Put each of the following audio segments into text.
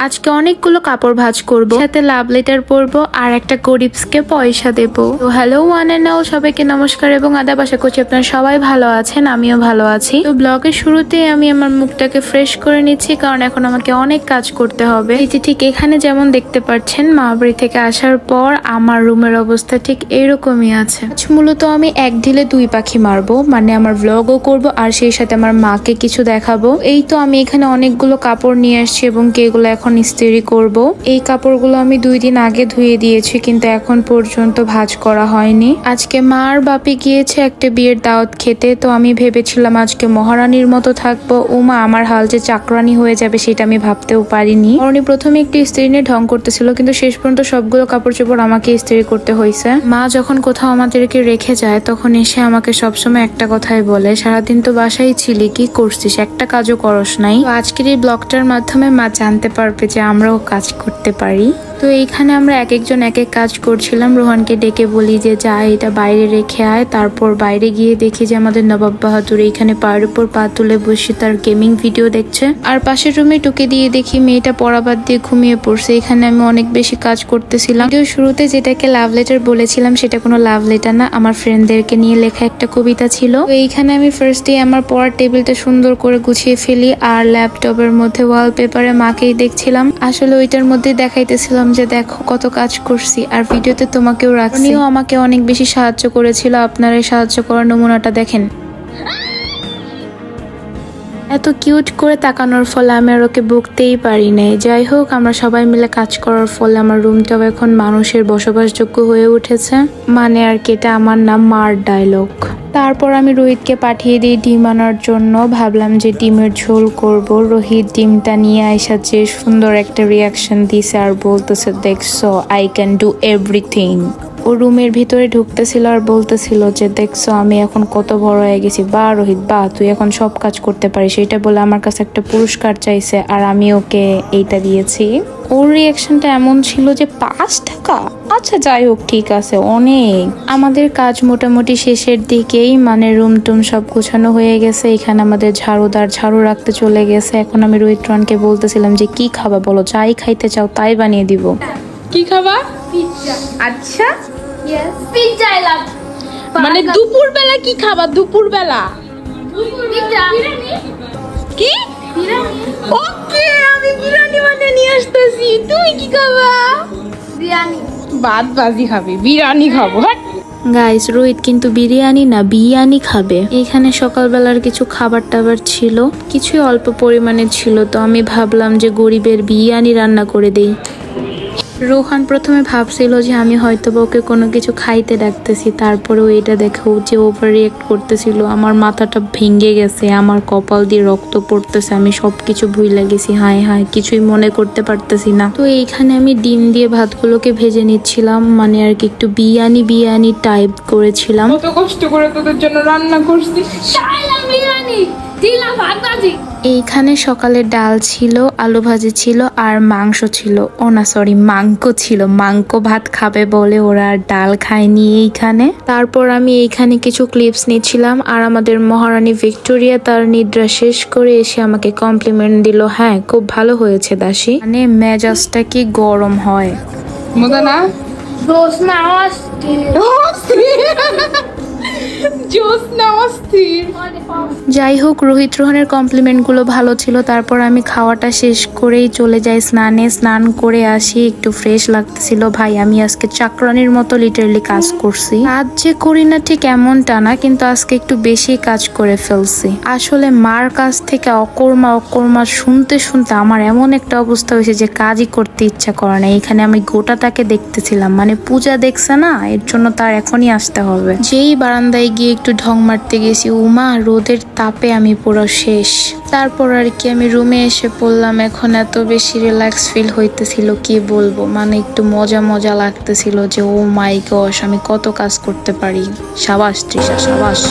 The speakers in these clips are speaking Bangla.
আজকে অনেকগুলো কাপড় ভাঁজ করব, সাথে লাভ লেটার পরবো আর একটা গরিবসকে পয়সা দেব। তো হ্যালো ওয়ান এন্ড অল, সবাইকে নমস্কার এবং আদাব। আশা করছি আপনারা সবাই ভালো আছেন, আমিও ভালো আছি। তো ব্লগের শুরুতে আমি আমার মুখটাকে ফ্রেশ করে নিচ্ছি, কারণ এখন আমাকে অনেক কাজ করতে হবে। এই যে ঠিক এখানে যেমন দেখতে পাচ্ছেন, মা বাড়ি থেকে আসার পর আমার রুমের অবস্থা ঠিক এরকমই আছে। মূলত আমি এক ঢিলে দুই পাখি মারবো, মানে আমার ব্লগও করব আর সেই সাথে আমার মাকে কিছু দেখাবো। এই তো আমি এখানে অনেকগুলো কাপড় নিয়ে আসছি এবং এগুলো এখন ইস্ত্রি করব। এই কাপড়গুলো আমি 2 দিন আগে ধুয়ে দিয়েছি, কিন্তু এখন পর্যন্ত ভাঁজ করা হয়নি। আজকে মা আর বাপি গিয়েছে একটা বিয়ের দাওয়াত খেতে, তো আমি ভেবেছিলাম আজকে মহারানীর মতো থাকবো। উমা, আমার হাল যে চাকরানি হয়ে যাবে সেটা আমি ভাবতেও পারিনি। মহারানী প্রথমে একটু ইস্ত্রি নিয়ে ঢং করতেছিল, কিন্তু শেষ পর্যন্ত সবগুলো কাপড় চোপড় আমাকে ইস্ত্রি করতে হয়েছে। মা যখন কোথাও আমাদেরকে রেখে যায় তখন এসে আমাকে সবসময় একটা কথাই বলে, সারাদিন তো বাসায় ছিলি, কি করছিস, একটা কাজও করস নাই। তো আজকের এই ব্লগটার মাধ্যমে মা জানতে পারবে যে আমরাও কাজ করতে পারি। তো এইখানে আমরা এক একজন এক এক কাজ করছিলাম। রোহানকে ডেকে বলি যে যা, এটা বাইরে রেখে আয়। তারপর বাইরে গিয়ে দেখি যে আমাদের নবাব বাহাদুর এইখানে পায়ের উপর পা তুলে বসে তার গেমিং ভিডিও দেখছে। আর পাশের রুমে টুকে দিয়ে দেখি মেয়েটা পড়া বাদ দিয়ে ঘুমিয়ে পড়ছে। এখানে আমি অনেক বেশি কাজ করতেছিলাম। ভিডিও শুরুতে যেটাকে লাভ লেটার বলেছিলাম সেটা কোনো লাভ লেটার না, আমার ফ্রেন্ডদেরকে নিয়ে লেখা একটা কবিতা ছিল। তো এইখানে আমি ফার্স্ট ডে আমার পড়ার টেবিলটা সুন্দর করে গুছিয়ে ফেলি, আর ল্যাপটপের মধ্যে ওয়ালপেপারে মাকেই দেখছিলাম। আসলে ওইটার মধ্যে দেখাইতেছিলাম যে দেখো কত কাজ করছি, আর ভিডিওতে তোমাকেও রাখছি। উনিও আমাকে অনেক বেশি সাহায্য করেছিল। আপনারা সাহায্য করার নমুনাটা দেখেন। এত কিউট করে তাকানোর ফলে আমি আর ওকে বকতেই পারি নাই। যাই হোক, আমরা সবাই মিলে কাজ করার ফলে আমার রুমটাও এখন মানুষের বসবাসযোগ্য হয়ে উঠেছে। মানে আর কি, এটা আমার নাম মার ডায়লগ। তারপর আমি রোহিতকে পাঠিয়ে দিই ডিম আনার জন্য। ভাবলাম যে ডিমের ঝোল করব। রোহিত ডিমটা নিয়ে আইসা যে সুন্দর একটা রিয়াকশন দিছে আর বলতেছে, দেখছো আই ক্যান ডু এভরিথিং। ও রুমের ভিতরে ঢুকতেছিল আর বলতেছিল যে দেখছো আমি এখন কত বড় হয়ে গেছি, বা রোহিত বা তুই এখন সব কাজ করতে পারিস। এটা বলে আমার কাছে একটা পুরস্কার চাইছে আর আমি ওকে এইটা দিয়েছি। ওর রিয়াকশনটা এমন ছিল যে 5 টাকা, আচ্ছা যাই হোক ঠিক আছে অনেক। আমাদের কাজ মোটামুটি শেষের দিকেই, মানে রুম টুম সব গোছানো হয়ে গেছে। এখানে আমাদের ঝাড়ুদার ঝাড়ু রাখতে চলে গেছে। এখন আমি রোহিত রনকে বলতেছিলাম যে কি খাবা বলো, যাই খাইতে চাও তাই বানিয়ে দিব। কি খাবা? পিৎজা। আচ্ছা, ইয়েস, পিৎজা আই লাভ। মানে দুপুর বেলা কি খাবা? দুপুর বেলা পিৎজা। কি? বিরিয়ানি। ওকে, আমি বিরিয়ানি বানিয়ে নিয়ে আসতেছি। তুমি কি খাবা? বিরিয়ানি। ভাত ভাজি খাবি? বিরিয়ানি খাবো। হ্যাঁ গাইস, রোহিত কিন্তু বিরিয়ানি না বিরিয়ানি খাবে। এখানে সকালবেলার কিছু খাবার টাবার ছিল, কিছুই অল্প পরিমাণে ছিল। তো আমি ভাবলাম যে গরিবের বিরিয়ানি রান্না করে দেই। রোহান প্রথমে ভাবছিল যে আমি হয়তো ওকে কোনো কিছু খাইতে ডাকতেছি, তারপরেও এটা দেখে যে ওভার রিয়েক্ট করতেছিল। আমার মাথাটা ভেঙে গেছে, আমার কপাল দিয়ে রক্ত পড়তেছে, আমি সবকিছু ভুলে গেছি। হায় হায়, কিছুই মনে করতে পারতেছি না। তো এইখানে আমি ডিম দিয়ে ভাতগুলোকে ভেজে নিচ্ছিলাম, মানে আর কি একটু বিরিয়ানি টাইপ করেছিলাম। কত কষ্ট করে তোদের জন্য রান্না করছি। শাইলা বিরিয়ানি, দিলা ভাত ভাজি। এইখানে সকালে ডাল ছিল, আলু ভাজি ছিল আর মাংস ছিল। ও না সরি, মাংকো ছিল। মাংকো ভাত খাবে বলে ওরা ডাল খায়নি এইখানে। তারপর আমি এইখানে কিছু ক্লিপস নিচ্ছিলাম, আর আমাদের মহারানী ভিক্টোরিয়া তার নিদ্রা শেষ করে এসে আমাকে কমপ্লিমেন্ট দিল। হ্যাঁ, খুব ভালো হয়েছে দাসী, মানে মেজাজটা কি গরম হয়। মজা না? জোসনা অস্থির। জোসনা অস্থির। যাই হোক, রোহিত রোহনের কমপ্লিমেন্ট গুলো ভালো ছিল। তারপর আমি খাওয়াটা শেষ করেই চলে যাই স্নানে। স্নান করে আসি, একটু ফ্রেশ লাগতেছিল। ভাই, আমি আজকে চাকরানির মতো লিটারলি কাজ করছি। কাজ যে করি না ঠিক এমনটা না, কিন্তু আজকে একটু বেশি কাজ করে ফেলছি। আসলে মার কাছ থেকে অকর্মা শুনতে শুনতে আমার এমন একটা অবস্থা হয়েছে যে কাজই করতে ইচ্ছা করে না। এখানে আমি গোটা তাকে দেখতেছিলাম, মানে পূজা দেখছে না, এর জন্য তার এখনই আসতে হবে। যেই বারান্দায় গিয়ে একটু ঢং মারতে গেছি, উমা রোদের তাপে আমি পুরো শেষ। তারপর আর কি আমি রুমে এসে পড়লাম। এখন এত বেশি রিল্যাক্স ফিল হইতেছিল কি বলবো, মানে একটু মজা লাগতেছিল যে ও মাই গশ, আমি কত কাজ করতে পারি। সাবাস তৃষা, সাবাস।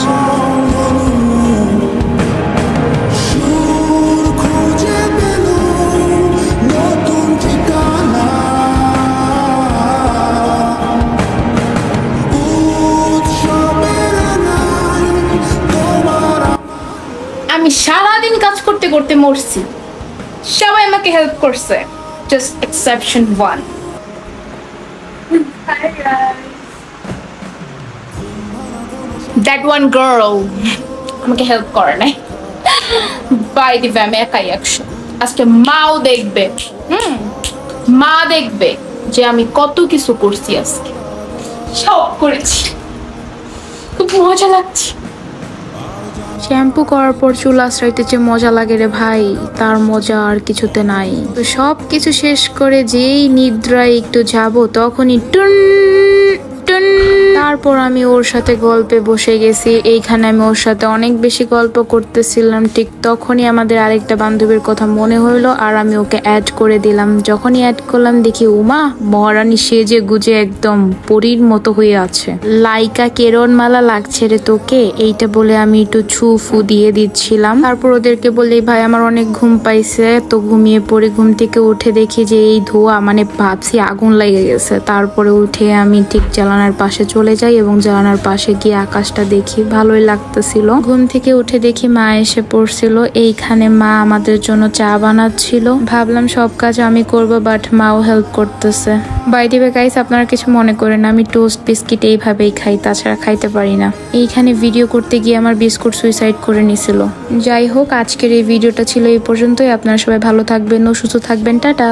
আমি সারাদিন কাজ করতে করতে মরছি, সবাই আমাকে হেল্প করছে। just exception one. Hi guys. That one girl আমাকে হেল্প করে নাই। বাই দিবে, আমি একাই অ্যাকশন। আজকে মাও দেখবে, মা দেখবে যে আমি কত কিছু করছি, আজকে সব করেছি, খুব মজা লাগছে। শ্যাম্পু করার পর চুল আশ্রাইতে যে মজা লাগে রে ভাই, তার মজা আর কিছুতে নাই। তো সব কিছু শেষ করে যেই নিদ্রায় একটু যাব, তখনই টুন টুন, তারপর আমি ওর সাথে গল্পে বসে গেছি। এইখানে আমি ওর সাথে অনেক বেশি গল্প করতেছিলাম। ঠিক তখনই আমাদের আরেকটা বান্ধবীর কথা মনে হইলো, আর আমি ওকে অ্যাড করে দিলাম। যখনই অ্যাড করলাম দেখি উমা মহারানী সেজে গুজে একদম পরীর মতো হয়ে আছে। লাইকা কেরণমালা লাগছে রে তোকে, এইটা বলে আমি একটু ছু ফু দিয়ে দিচ্ছিলাম। তারপর ওদেরকে বলি ভাই আমার অনেক ঘুম পাইছে, তো ঘুমিয়ে পড়ে ঘুম থেকে উঠে দেখি যে এই ধোঁয়া, মানে ভাবছি আগুন লেগে গেছে। তারপরে উঠে আমি ঠিক জানালার পাশে চলে যাই এবং জানালার পাশে গিয়ে আকাশটা দেখি, ভালোই লাগতেছিল। ঘুম থেকে উঠে দেখি মা এসে পড়ছিল। এইখানে মা আমাদের জন্য চা বানাচ্ছিল। ভাবলাম সব কাজ আমি করব, বাট মাও হেল্প করতেছে। বাই দিবে গাইস, আপনারা কিছু মনে করেন না, আমি টোস্ট বিস্কিট এইভাবেই খাই, তাছাড়া খাইতে পারি না। এইখানে ভিডিও করতে গিয়ে আমার বিস্কুট সুইসাইড করে নিছিল। যাই হোক, আজকের এই ভিডিওটা ছিল এই পর্যন্তই। আপনারা সবাই ভালো থাকবেন ও সুস্থ থাকবেন, টাটা।